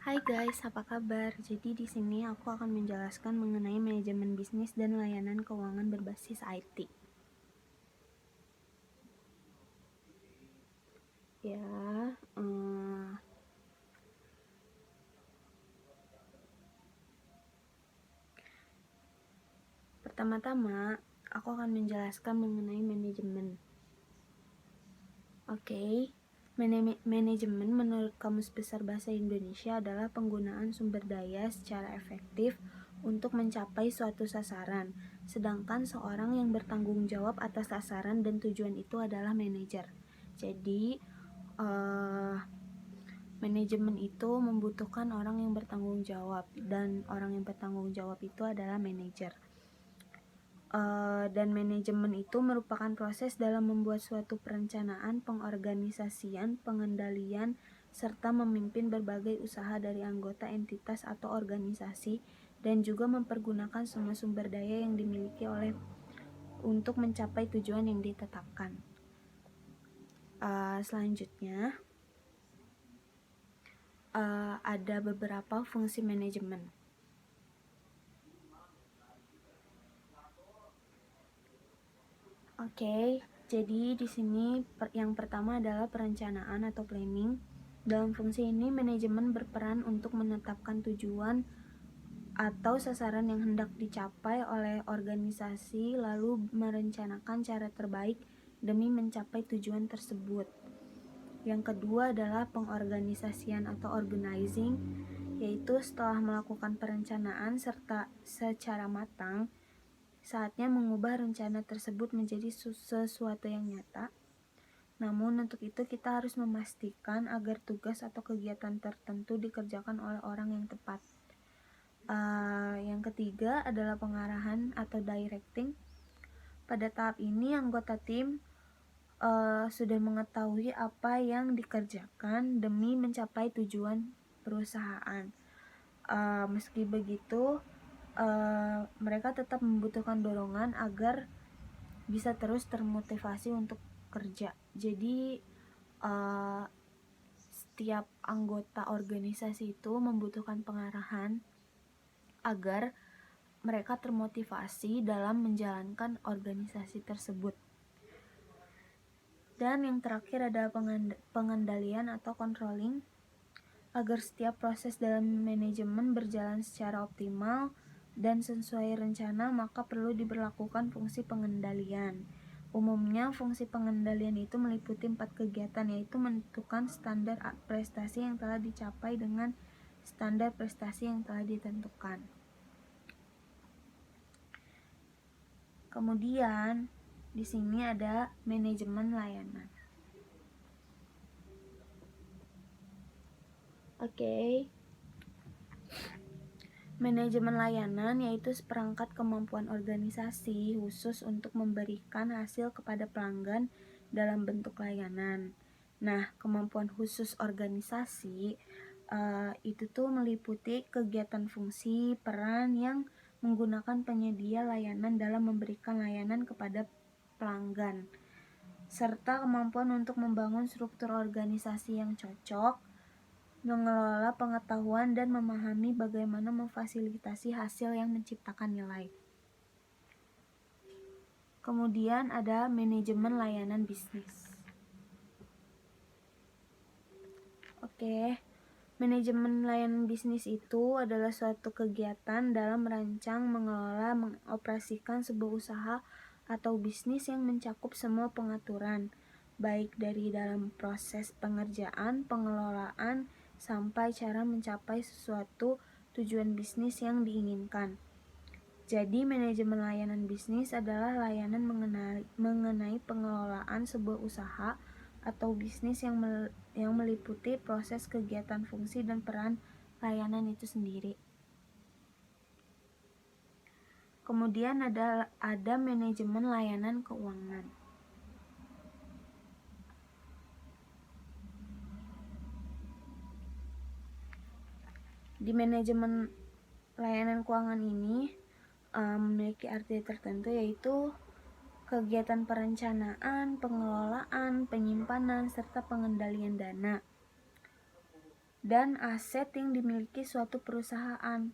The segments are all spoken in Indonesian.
Hai guys, apa kabar? Jadi di sini aku akan menjelaskan mengenai manajemen bisnis dan layanan keuangan berbasis IT. Ya, pertama-tama aku akan menjelaskan mengenai manajemen. Oke, manajemen menurut Kamus Besar Bahasa Indonesia adalah penggunaan sumber daya secara efektif untuk mencapai suatu sasaran. Sedangkan seorang yang bertanggung jawab atas sasaran dan tujuan itu adalah manajer. Jadi, manajemen itu membutuhkan orang yang bertanggung jawab, dan orang yang bertanggung jawab itu adalah manajer. Dan manajemen itu merupakan proses dalam membuat suatu perencanaan, pengorganisasian, pengendalian, serta memimpin berbagai usaha dari anggota entitas atau organisasi, dan juga mempergunakan semua sumber daya yang dimiliki oleh untuk mencapai tujuan yang ditetapkan. Selanjutnya, ada beberapa fungsi manajemen. Oke, jadi di sini yang pertama adalah perencanaan atau planning. Dalam fungsi ini, manajemen berperan untuk menetapkan tujuan atau sasaran yang hendak dicapai oleh organisasi, lalu merencanakan cara terbaik demi mencapai tujuan tersebut. Yang kedua adalah pengorganisasian atau organizing, yaitu setelah melakukan perencanaan serta secara matang, saatnya mengubah rencana tersebut menjadi sesuatu yang nyata. Namun untuk itu kita harus memastikan agar tugas atau kegiatan tertentu dikerjakan oleh orang yang tepat. Yang ketiga adalah pengarahan atau directing. Pada tahap ini anggota tim sudah mengetahui apa yang dikerjakan demi mencapai tujuan perusahaan. Meski begitu, mereka tetap membutuhkan dorongan agar bisa terus termotivasi untuk kerja. Jadi setiap anggota organisasi itu membutuhkan pengarahan agar mereka termotivasi dalam menjalankan organisasi tersebut. Dan yang terakhir adalah pengendalian atau controlling. Agar setiap proses dalam manajemen berjalan secara optimal dan sesuai rencana, maka perlu diberlakukan fungsi pengendalian. Umumnya, fungsi pengendalian itu meliputi 4 kegiatan, yaitu menentukan standar prestasi yang telah dicapai dengan standar prestasi yang telah ditentukan. Kemudian, di sini ada manajemen layanan. Oke. Manajemen layanan yaitu seperangkat kemampuan organisasi khusus untuk memberikan hasil kepada pelanggan dalam bentuk layanan. Nah, kemampuan khusus organisasi itu tuh meliputi kegiatan fungsi, peran yang menggunakan penyedia layanan dalam memberikan layanan kepada pelanggan, serta kemampuan untuk membangun struktur organisasi yang cocok, mengelola pengetahuan, dan memahami bagaimana memfasilitasi hasil yang menciptakan nilai. Kemudian ada manajemen layanan bisnis. Oke, manajemen layanan bisnis itu adalah suatu kegiatan dalam merancang, mengelola, mengoperasikan sebuah usaha atau bisnis yang mencakup semua pengaturan, baik dari dalam proses pengerjaan, pengelolaan, sampai cara mencapai sesuatu tujuan bisnis yang diinginkan. Jadi, manajemen layanan bisnis adalah layanan mengenai pengelolaan sebuah usaha atau bisnis yang meliputi proses kegiatan fungsi dan peran layanan itu sendiri. Kemudian ada manajemen layanan keuangan. Di manajemen layanan keuangan ini memiliki arti tertentu, yaitu kegiatan perencanaan, pengelolaan, penyimpanan, serta pengendalian dana. dan aset yang dimiliki suatu perusahaan.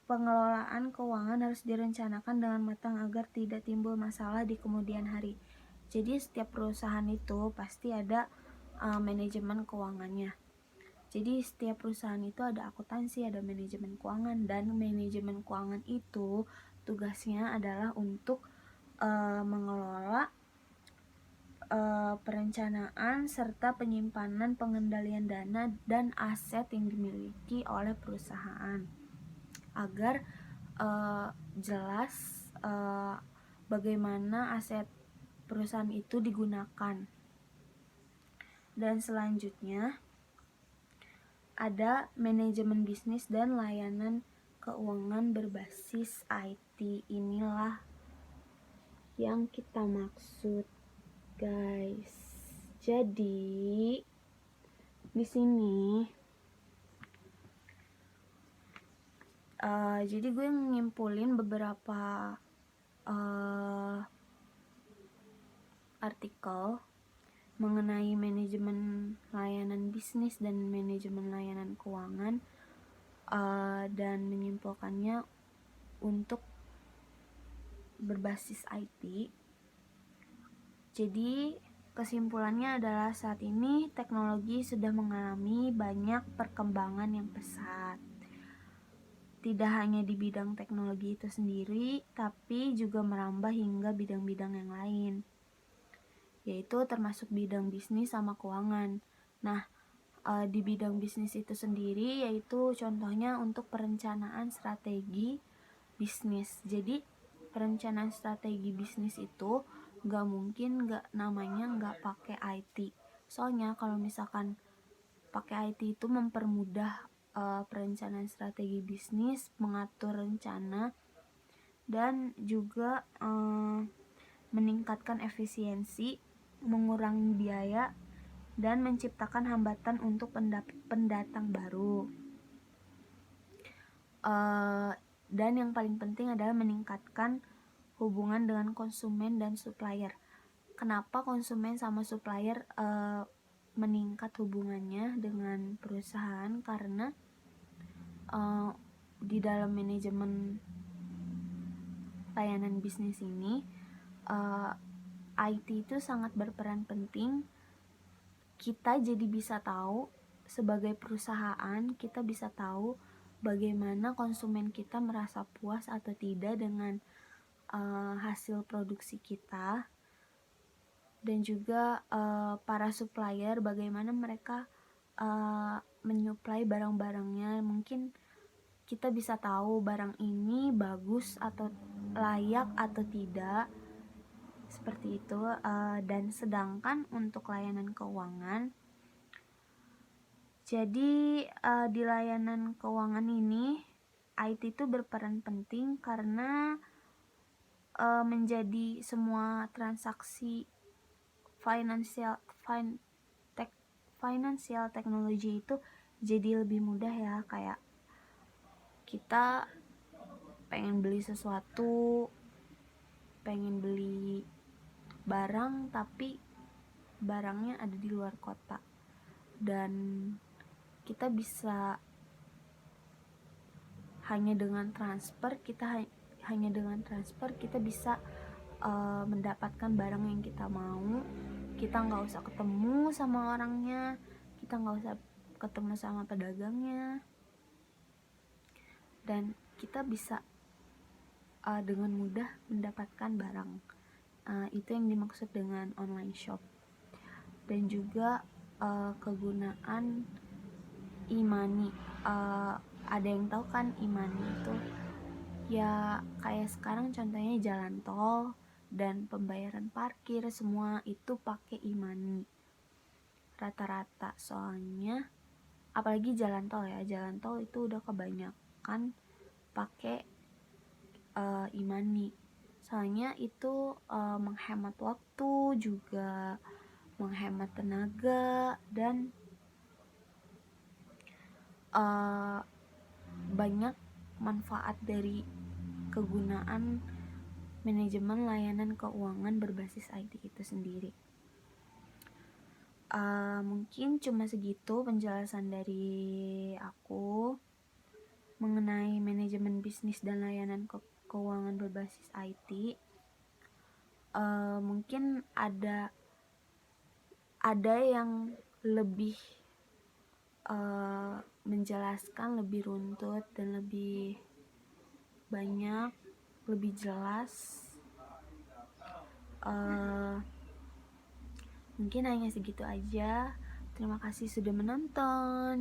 Pengelolaan keuangan harus direncanakan dengan matang agar tidak timbul masalah di kemudian hari. Jadi setiap perusahaan itu pasti ada manajemen keuangannya. Jadi setiap perusahaan itu ada akuntansi, ada manajemen keuangan, dan manajemen keuangan itu tugasnya adalah untuk mengelola perencanaan serta penyimpanan, pengendalian dana dan aset yang dimiliki oleh perusahaan agar jelas bagaimana aset perusahaan itu digunakan. Dan selanjutnya ada manajemen bisnis dan layanan keuangan berbasis IT. Inilah yang kita maksud, guys. Jadi di sini jadi gue ngimpulin beberapa artikel mengenai manajemen layanan bisnis dan manajemen layanan keuangan, dan menyimpulkannya untuk berbasis IT. Jadi kesimpulannya adalah saat ini teknologi sudah mengalami banyak perkembangan yang pesat. Tidak hanya di bidang teknologi itu sendiri, tapi juga merambah hingga bidang-bidang yang lain, yaitu termasuk bidang bisnis sama keuangan. Nah, di bidang bisnis itu sendiri yaitu contohnya untuk perencanaan strategi bisnis. Jadi perencanaan strategi bisnis itu namanya nggak pakai IT. Soalnya kalau misalkan pakai IT itu mempermudah perencanaan strategi bisnis, mengatur rencana, dan juga meningkatkan efisiensi, mengurangi biaya, dan menciptakan hambatan untuk pendatang baru. Dan yang paling penting adalah meningkatkan hubungan dengan konsumen dan supplier. Kenapa konsumen sama supplier meningkat hubungannya dengan perusahaan? Karena di dalam manajemen layanan bisnis ini IT itu sangat berperan penting. Kita jadi bisa tahu sebagai perusahaan, kita bisa tahu bagaimana konsumen kita merasa puas atau tidak dengan hasil produksi kita, dan juga para supplier bagaimana mereka menyuplai barang-barangnya. Mungkin kita bisa tahu barang ini bagus atau layak atau tidak, seperti itu. Dan sedangkan untuk layanan keuangan, jadi di layanan keuangan ini IT itu berperan penting karena menjadi semua transaksi financial technology itu jadi lebih mudah ya. Kayak kita pengen beli sesuatu, pengen beli barang tapi barangnya ada di luar kota, dan kita bisa hanya dengan transfer kita bisa mendapatkan barang yang kita mau. Kita nggak usah ketemu sama orangnya, kita nggak usah ketemu sama pedagangnya, dan kita bisa dengan mudah mendapatkan barang. Itu yang dimaksud dengan online shop. Dan juga kegunaan e-money. Ada yang tahu kan e-money itu? Ya kayak sekarang contohnya jalan tol dan pembayaran parkir, semua itu pakai e-money rata-rata. Soalnya apalagi jalan tol itu udah kebanyakan pakai e-money. Soalnya itu menghemat waktu, juga menghemat tenaga, dan banyak manfaat dari kegunaan manajemen layanan keuangan berbasis IT itu sendiri. Mungkin cuma segitu penjelasan dari aku mengenai manajemen bisnis dan layanan keuangan berbasis IT. Mungkin ada yang lebih menjelaskan lebih runtut dan lebih banyak, lebih jelas. Mungkin hanya segitu aja. Terima kasih sudah menonton.